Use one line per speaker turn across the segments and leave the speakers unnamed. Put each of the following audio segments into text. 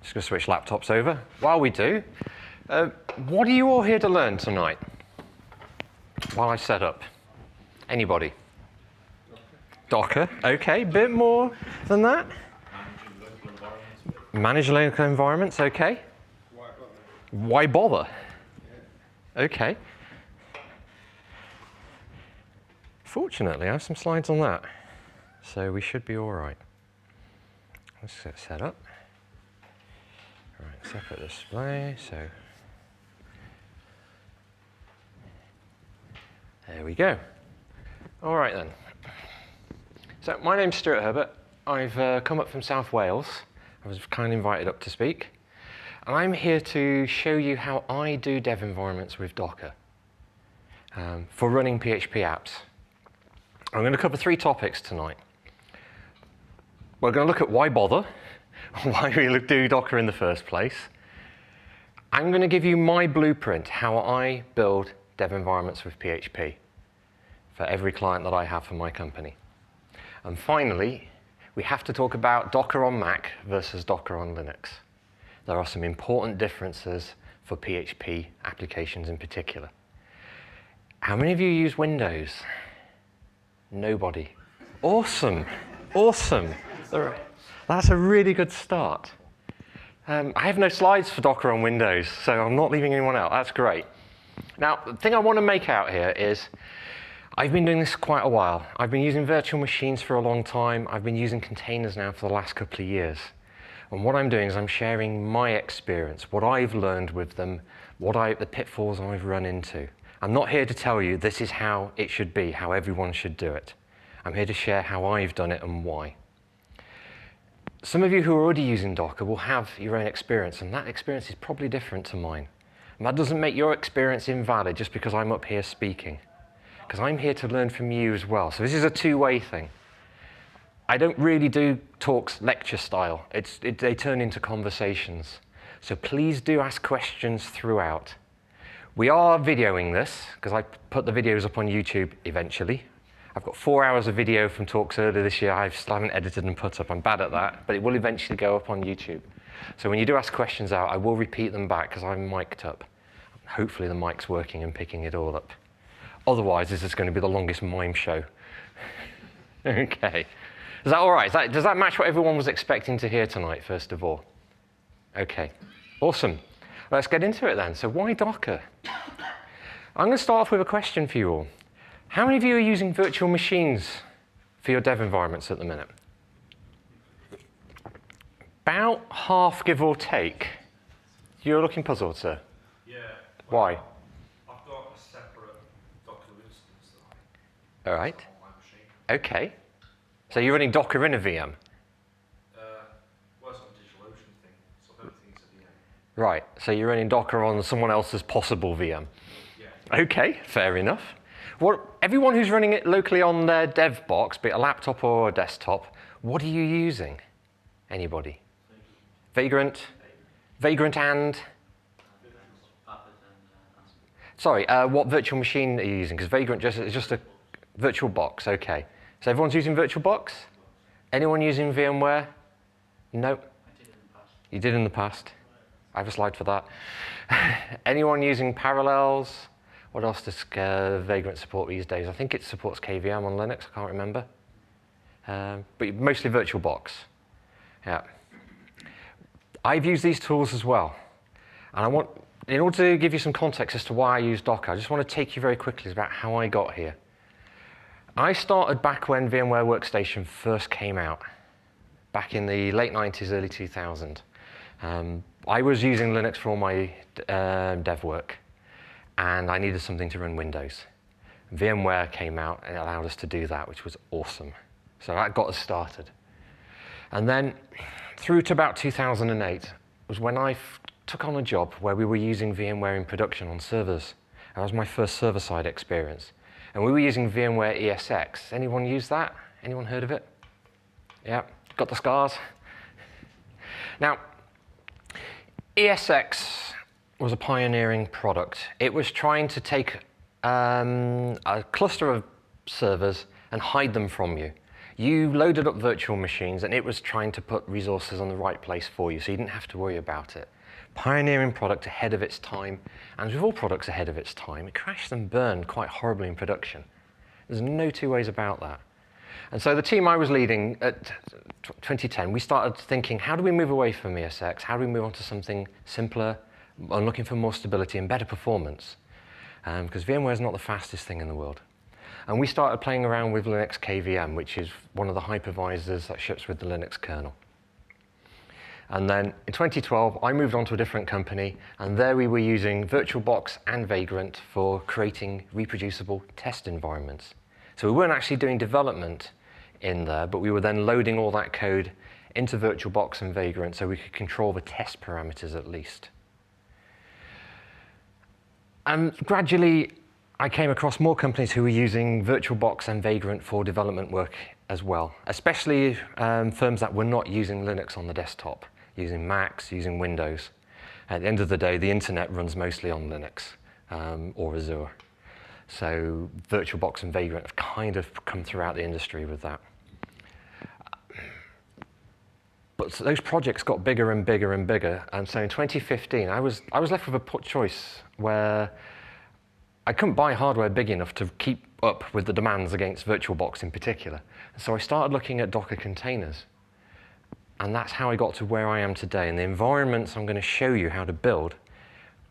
Just going to switch laptops over. While we do, what are you all here to learn tonight? While I set up. Anybody? Docker. OK, bit more than that. Manage local environments, OK. Why bother? OK. Fortunately, I have some slides on that. So we should be all right. Let's get set up. All right, separate display. So there we go. All right, then. So my name's Stuart Herbert. I've come up from South Wales. I was kindly invited up to speak. And I'm here to show you how I do dev environments with Docker for running PHP apps. I'm going to cover 3 topics tonight. We're going to look at why bother, why we do Docker in the first place. I'm going to give you my blueprint, how I build dev environments with PHP for every client that I have for my company. And finally, we have to talk about Docker on Mac versus Docker on Linux. There are some important differences for PHP applications in particular. How many of you use Windows? Nobody. Awesome. Awesome. That's a really good start. I have no slides for Docker on Windows, so I'm not leaving anyone out. That's great. Now, the thing I want to make out here is I've been doing this quite a while. I've been using virtual machines for a long time. I've been using containers now for the last couple of years. And what I'm doing is I'm sharing my experience, what I've learned with them, the pitfalls I've run into. I'm not here to tell you this is how it should be, how everyone should do it. I'm here to share how I've done it and why. Some of you who are already using Docker will have your own experience, and that experience is probably different to mine. And that doesn't make your experience invalid just because I'm up here speaking, because I'm here to learn from you as well. So this is a two-way thing. I don't really do talks lecture style. They turn into conversations. So please do ask questions throughout. We are videoing this, because I put the videos up on YouTube eventually. I've got 4 hours of video from talks earlier this year. I still haven't edited and put up. I'm bad at that, but it will eventually go up on YouTube. So when you do ask questions out, I will repeat them back, because I'm mic'd up. Hopefully the mic's working and picking it all up. Otherwise, this is going to be the longest mime show. OK. Is that all right? Does that match what everyone was expecting to hear tonight, first of all? OK. Awesome. Let's get into it then. So why Docker? I'm going to start off with a question for you all. How many of you are using virtual machines for your dev environments at the minute? About half, give or take. You're looking puzzled, sir.
Yeah.
Why?
I've got a separate Docker instance
All right.
on my machine.
OK. So you're running Docker in a VM?
Well, it's not a DigitalOcean thing, so everything's a VM.
Right. So you're running Docker on someone else's possible VM?
Yeah.
OK, fair enough. Everyone who's running it locally on their dev box, be it a laptop or a desktop, what are you using? Anybody? Vagrant? Vagrant and? Sorry, what virtual machine are you using? Because Vagrant is just a virtual box. OK. So everyone's using VirtualBox? Anyone using VMware? No?
I did in the past.
You did in the past? I have a slide for that. Anyone using Parallels? What else does Vagrant support these days? I think it supports KVM on Linux. I can't remember. But mostly VirtualBox. Yeah. I've used these tools as well. And in order to give you some context as to why I use Docker, I just want to take you very quickly about how I got here. I started back when VMware Workstation first came out, back in the late 90s, early 2000. I was using Linux for all my dev work, and I needed something to run Windows. VMware came out, and it allowed us to do that, which was awesome. So that got us started. And then through to about 2008 was when I took on a job where we were using VMware in production on servers. That was my first server-side experience. And we were using VMware ESX. Anyone use that? Anyone heard of it? Yeah, got the scars? Now, ESX was a pioneering product. It was trying to take a cluster of servers and hide them from you. You loaded up virtual machines, and it was trying to put resources on the right place for you, so you didn't have to worry about it. Pioneering product ahead of its time, and with all products ahead of its time, it crashed and burned quite horribly in production. There's no two ways about that. And so the team I was leading at 2010, we started thinking, how do we move away from ESX? How do we move on to something simpler and looking for more stability and better performance? Because VMware is not the fastest thing in the world. And we started playing around with Linux KVM, which is one of the hypervisors that ships with the Linux kernel. And then in 2012, I moved on to a different company, and there we were using VirtualBox and Vagrant for creating reproducible test environments. So we weren't actually doing development in there, but we were then loading all that code into VirtualBox and Vagrant so we could control the test parameters at least. And gradually, I came across more companies who were using VirtualBox and Vagrant for development work as well, especially firms that were not using Linux on the desktop, using Macs, using Windows. At the end of the day, the internet runs mostly on Linux or Azure. So VirtualBox and Vagrant have kind of come throughout the industry with that. But so those projects got bigger and bigger and bigger. And so in 2015, I was left with a choice where I couldn't buy hardware big enough to keep up with the demands against VirtualBox in particular. And so I started looking at Docker containers. And that's how I got to where I am today. And the environments I'm going to show you how to build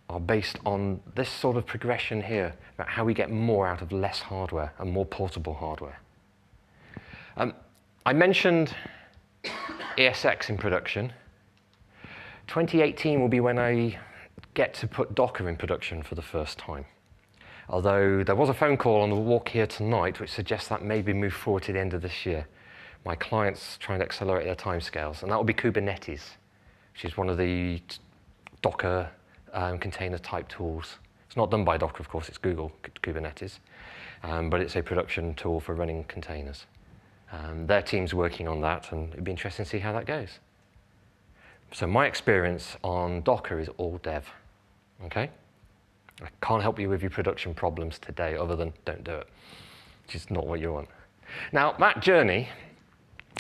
are based on this sort of progression here, about how we get more out of less hardware and more portable hardware. I mentioned ESX in production. 2018 will be when I get to put Docker in production for the first time. Although there was a phone call on the walk here tonight which suggests that may be moved forward to the end of this year. My client's trying to accelerate their timescales, and that will be Kubernetes, which is one of the Docker container type tools. It's not done by Docker, of course, it's Google Kubernetes, but it's a production tool for running containers. Their team's working on that, and it'd be interesting to see how that goes. So my experience on Docker is all dev, okay? I can't help you with your production problems today other than don't do it, which is not what you want. Now, that journey,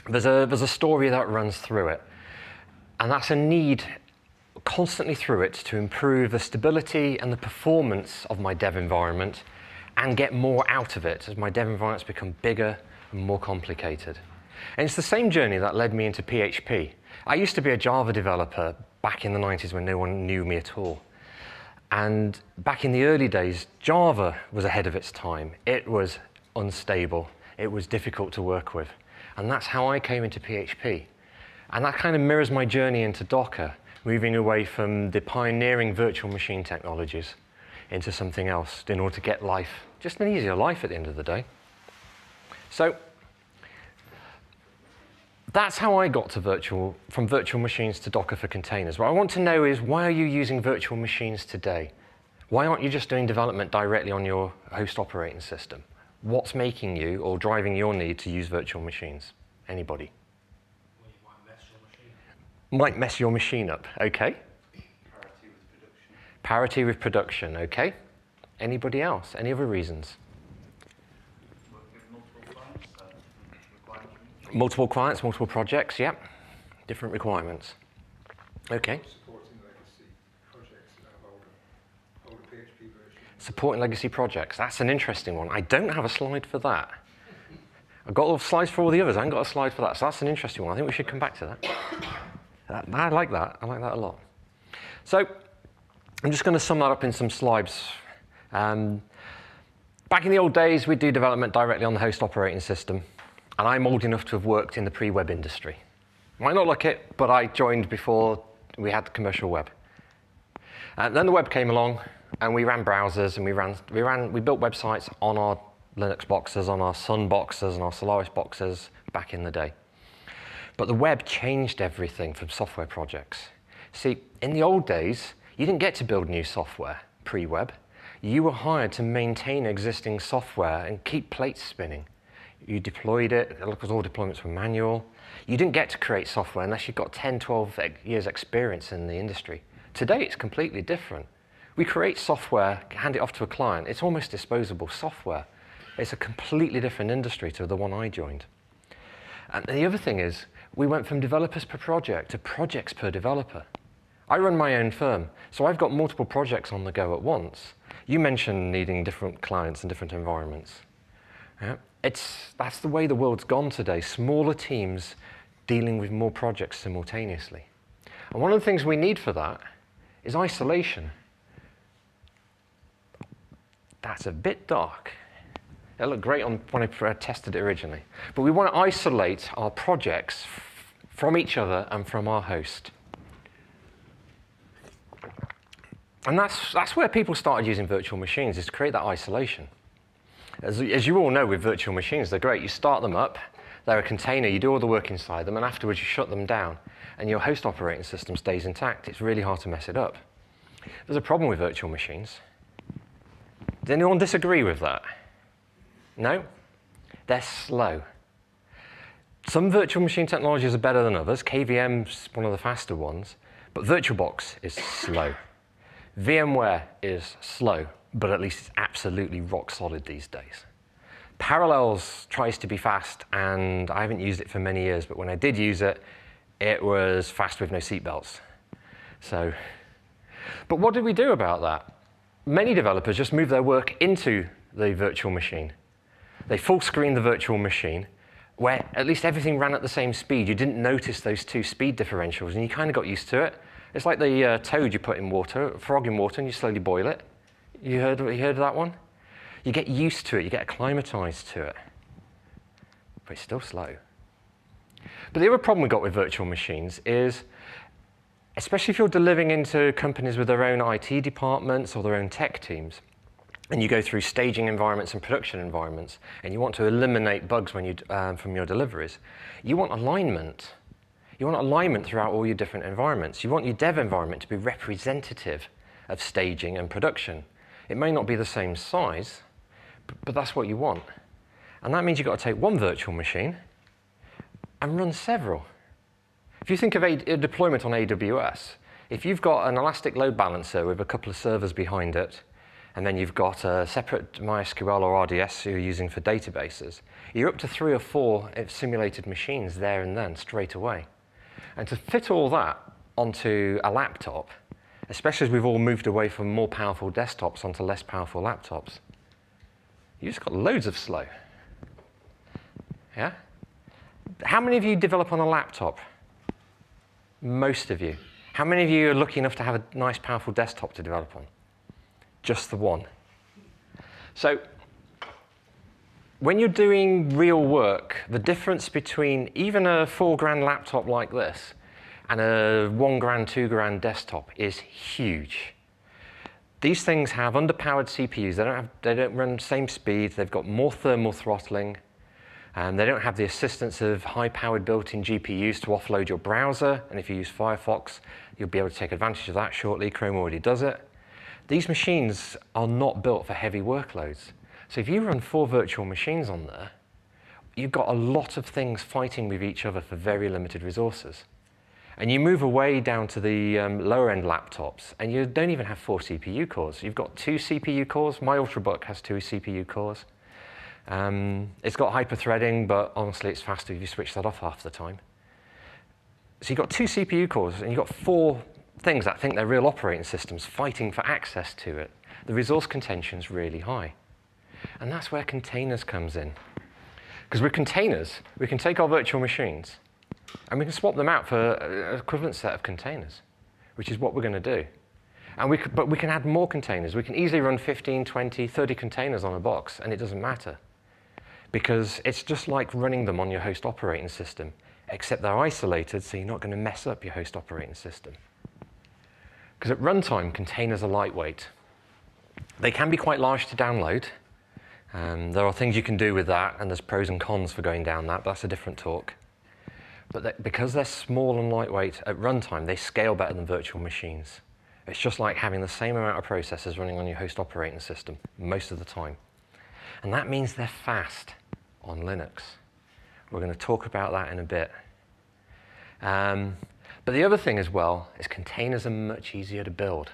there's a story that runs through it, and that's a need constantly through it to improve the stability and the performance of my dev environment and get more out of it as my dev environments become bigger and more complicated. And it's the same journey that led me into PHP. I used to be a Java developer back in the 90s when no one knew me at all. And back in the early days, Java was ahead of its time. It was unstable. It was difficult to work with. And that's how I came into PHP. And that kind of mirrors my journey into Docker, moving away from the pioneering virtual machine technologies into something else in order to get life, just an easier life at the end of the day. So that's how I got to from virtual machines to Docker for containers. What I want to know is, why are you using virtual machines today? Why aren't you just doing development directly on your host operating system? What's making you or driving your need to use virtual machines? Anybody?
Well, you might mess your machine up.
Might mess your machine up, okay.
Parity with production.
Parity with production, okay. Anybody else? Any other reasons?
Working with multiple clients, requirements.
Multiple clients, multiple projects, yeah. Different requirements. Okay.
Supporting legacy projects that have older PHP versions.
Supporting legacy projects. That's an interesting one. I don't have a slide for that. I've got all the slides for all the others. I haven't got a slide for that. So that's an interesting one. I think we should come back to that. I like that. I like that a lot. So I'm just going to sum that up in some slides. Back in the old days, we'd do development directly on the host operating system. And I'm old enough to have worked in the pre-web industry. Might not look it, but I joined before we had the commercial web. Then the web came along, and we ran browsers, and we built websites on our Linux boxes, on our Sun boxes, and our Solaris boxes back in the day. But the web changed everything from software projects. See, in the old days, you didn't get to build new software pre-web. You were hired to maintain existing software and keep plates spinning. You deployed it, because all deployments were manual. You didn't get to create software unless you've got 10, 12 years experience in the industry. Today, it's completely different. We create software, hand it off to a client. It's almost disposable software. It's a completely different industry to the one I joined. And the other thing is, we went from developers per project to projects per developer. I run my own firm, so I've got multiple projects on the go at once. You mentioned needing different clients and different environments. Yeah? That's the way the world's gone today. Smaller teams dealing with more projects simultaneously. And one of the things we need for that is isolation. That's a bit dark. It looked great when I tested it originally. But we want to isolate our projects from each other and from our host. And that's where people started using virtual machines, is to create that isolation. As you all know with virtual machines, they're great. You start them up, they're a container, you do all the work inside them, and afterwards you shut them down, and your host operating system stays intact. It's really hard to mess it up. There's a problem with virtual machines. Does anyone disagree with that? No? They're slow. Some virtual machine technologies are better than others. KVM's one of the faster ones, but VirtualBox is slow. VMware is slow, but at least it's absolutely rock solid these days. Parallels tries to be fast, and I haven't used it for many years, but when I did use it, it was fast with no seatbelts. But what did we do about that? Many developers just move their work into the virtual machine. They full screen the virtual machine, where at least everything ran at the same speed. You didn't notice those two speed differentials, and you kind of got used to it. It's like the toad you put in water, a frog in water, and you slowly boil it. You heard of that one? You get used to it, you get acclimatized to it. But it's still slow. But the other problem we've got with virtual machines is, especially if you're delivering into companies with their own IT departments or their own tech teams, and you go through staging environments and production environments, and you want to eliminate bugs when from your deliveries, you want alignment. You want alignment throughout all your different environments. You want your dev environment to be representative of staging and production. It may not be the same size, but that's what you want. And that means you've got to take one virtual machine and run several. If you think of a deployment on AWS, if you've got an elastic load balancer with a couple of servers behind it, and then you've got a separate MySQL or RDS you're using for databases, you're up to 3 or 4 simulated machines there and then, straight away. And to fit all that onto a laptop, especially as we've all moved away from more powerful desktops onto less powerful laptops, you just got loads of slow. Yeah? How many of you develop on a laptop? Most of you. How many of you are lucky enough to have a nice, powerful desktop to develop on? Just the one. So when you're doing real work, the difference between even a $4,000 laptop like this and a $1,000, $2,000 desktop is huge. These things have underpowered CPUs. They don't run the same speed. They've got more thermal throttling. They don't have the assistance of high-powered built-in GPUs to offload your browser. And if you use Firefox, you'll be able to take advantage of that shortly. Chrome already does it. These machines are not built for heavy workloads. So if you run 4 virtual machines on there, you've got a lot of things fighting with each other for very limited resources. And you move away down to the lower-end laptops, and you don't even have 4 CPU cores. You've got 2 CPU cores. My Ultrabook has 2 CPU cores. It's got hyper-threading, but honestly, it's faster if you switch that off half the time. So you've got 2 CPU cores, and you've got 4 things that think they're real operating systems fighting for access to it. The resource contention is really high. And that's where containers comes in. Because with containers, we can take our virtual machines, and we can swap them out for an equivalent set of containers, which is what we're going to do. But we can add more containers. We can easily run 15, 20, 30 containers on a box, and it doesn't matter. Because it's just like running them on your host operating system, except they're isolated, so you're not going to mess up your host operating system. Because at runtime, containers are lightweight. They can be quite large to download. There are things you can do with that, and there's pros and cons for going down that, but that's a different talk. But because they're small and lightweight at runtime, they scale better than virtual machines. It's just like having the same amount of processors running on your host operating system most of the time. And that means they're fast on Linux. We're going to talk about that in a bit. But the other thing as well is containers are much easier to build.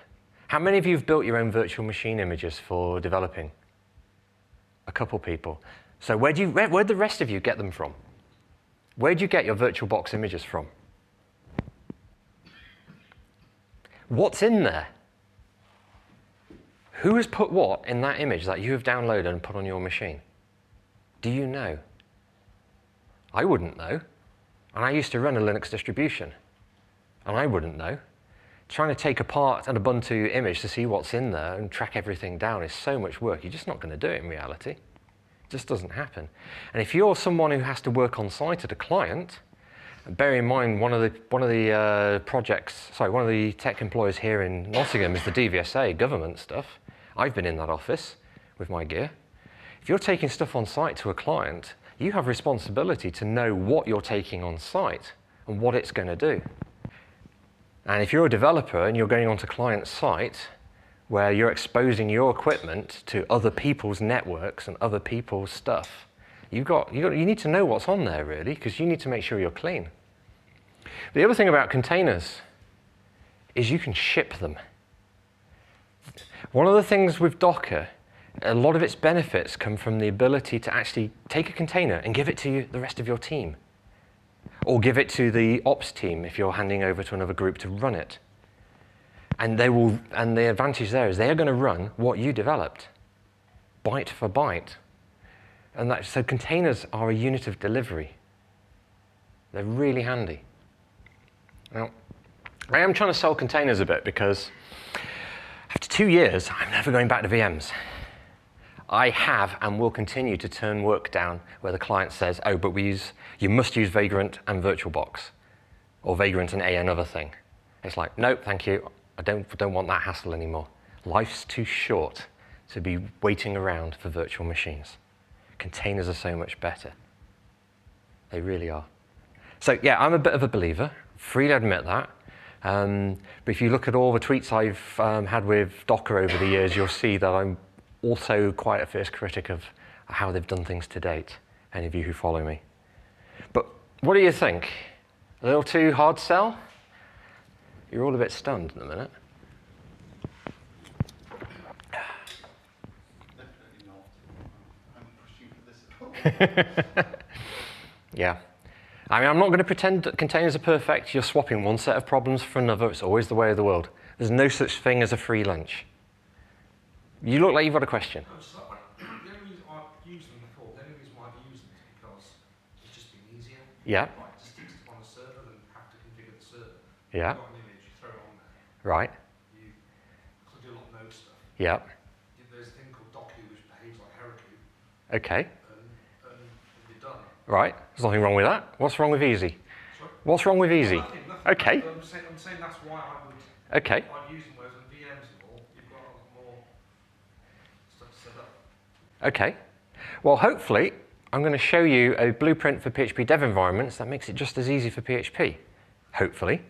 How many of you have built your own virtual machine images for developing? A couple people. So where'd the rest of you get them from? Where do you get your VirtualBox images from? What's in there? Who has put what in that image that you have downloaded and put on your machine? Do you know? I wouldn't know. And I used to run a Linux distribution, and I wouldn't know. Trying to take apart an Ubuntu image to see what's in there and track everything down is so much work. You're just not going to do it in reality. It just doesn't happen. And if you're someone who has to work on site at a client, and bear in mind one of the tech employers here in Nottingham is the DVSA government stuff. I've been in that office with my gear. If you're taking stuff on site to a client, you have responsibility to know what you're taking on site and what it's going to do. And if you're a developer and you're going onto client site where you're exposing your equipment to other people's networks and other people's stuff, you need to know what's on there really, because you need to make sure you're clean. The other thing about containers is you can ship them. One of the things with Docker, a lot of its benefits come from the ability to actually take a container and give it to the rest of your team. Or give it to the ops team if you're handing over to another group to run it. And the advantage there is they're going to run what you developed, byte for byte. So containers are a unit of delivery. They're really handy. Now, I am trying to sell containers a bit because after 2 years, I'm never going back to VMs. I have and will continue to turn work down where the client says, oh, but you must use Vagrant and VirtualBox, or Vagrant and another thing. It's like, no, thank you. I don't want that hassle anymore. Life's too short to be waiting around for virtual machines. Containers are so much better. They really are. So yeah, I'm a bit of a believer. Freely admit that. But if you look at all the tweets I've had with Docker over the years, you'll see that I'm also quite a fierce critic of how they've done things to date, any of you who follow me. But what do you think? A little too hard sell? You're all a bit stunned in a minute.
Definitely not. I'm pushing for this at all.
Yeah. I mean, I'm not going to pretend that containers are perfect. You're swapping one set of problems for another. It's always the way of the world. There's no such thing as a free lunch. You look like you've got a question.
No, so the only reason I've used them before, the only reason why I've used them is because it's just been easier.
Yeah.
Like, just stick it on a server and have to configure the server.
Yeah.
You've got an image, you throw it on there.
Right.
You do a lot of node stuff.
Yeah.
There's a thing called Docu which behaves like Heroku,
Okay.
and you're done.
Right. There's nothing wrong with that. What's wrong with easy?
Sorry?
What's wrong with easy?
Nothing.
Okay.
I'm saying that's why I would.
Okay.
I'd use them, whereas on VMs and all, you've got a lot more stuff to set up.
Okay. Well, hopefully, I'm going to show you a blueprint for PHP Dev environments that makes it just as easy for PHP. Hopefully.